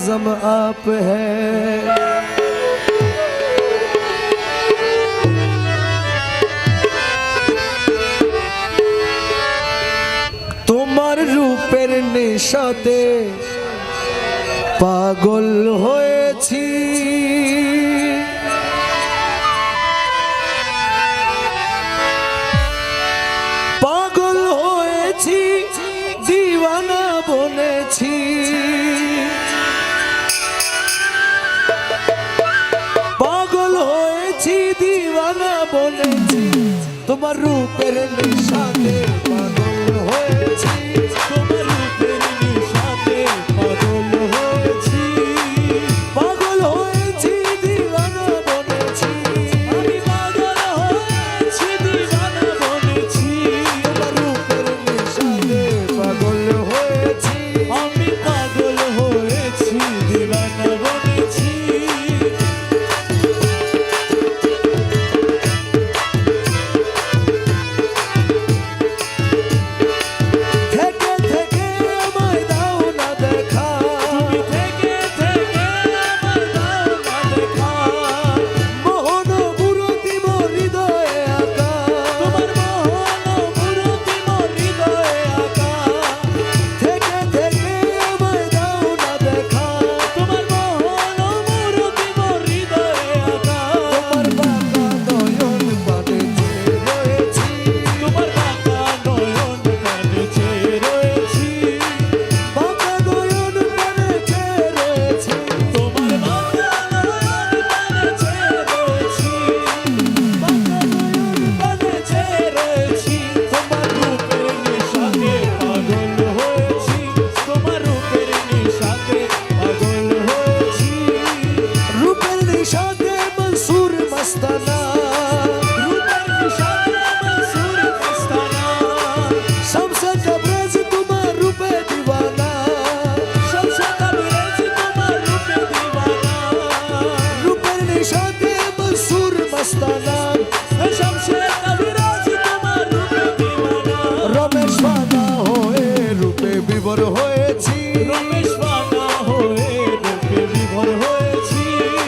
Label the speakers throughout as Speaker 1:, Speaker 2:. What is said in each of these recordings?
Speaker 1: जम आप है তোমার রূপের নেশাতে পাগল হয়েছি পাগল হয়েছি দিওয়ানা বলেছি পাগল হয়েছি দিওয়ানা বলেছি তোমার রূপের নেশাতে পাগল হয়েছি তোমার রূপের নেশাতে পাগল হয়েছি পাগল হয়েছি দিওয়ানা বলেছি আমি পাগল হয়েছি দিওয়ানা বলেছি তোমার রূপের নেশাতে পাগল হয়েছি আমি পাগল হয়েছি দিওয়ানা বলেছি রমেশ পানা হয়ে রূপে বিভোর হয়েছি রমেশ পানা হয়ে রূপে বিভোর হয়েছি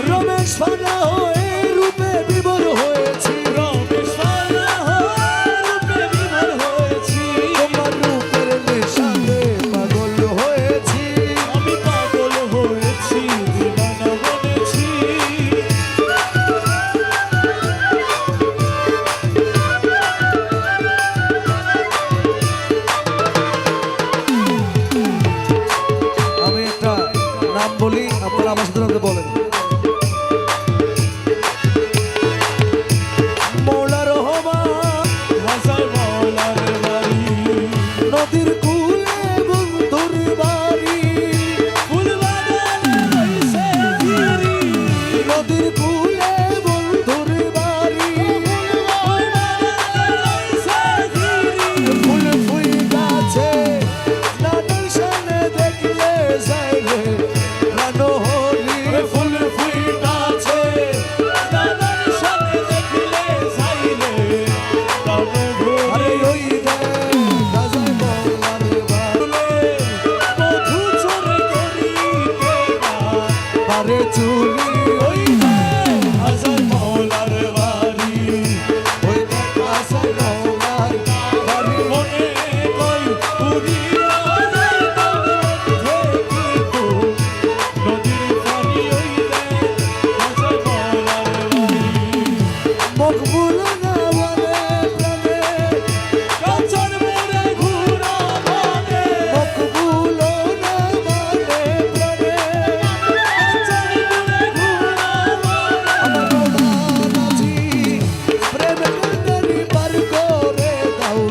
Speaker 1: রমেশ পানা হয়ে রূপে বিভোর হয়েছি রমেশ পানা হয়ে রূপে বিভোর হয়েছি তোমার রূপের নেশাতে পাগল হয়েছি আমি পাগল হয়েছি দিওয়ানা বলেছি নাম বলি আপনারা আমার সাথে বলেন মৌলা রহমান হাসান মৌলার বাড়ি নদীর কূলে বন্ধুর বাড়ি ফুলবাগানে রইছে গিরি নদীর কূলে বন্ধুর বাড়ি ফুলবাগানে রইছে গিরি ফুল ফুল গাছে নানান শানে দেখলে যায় রে ফুল ফুল গাছে নানান শানে দেখলে যায় রে আরে ওই গাজায় মৌলার বাড়ি মধু চোরে করি কেনা আরে চুরি ওই গাজায় মৌলার বাড়ি ওই গাজায় মৌলার বাড়ি মনে কই পুরি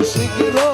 Speaker 1: Shake it off.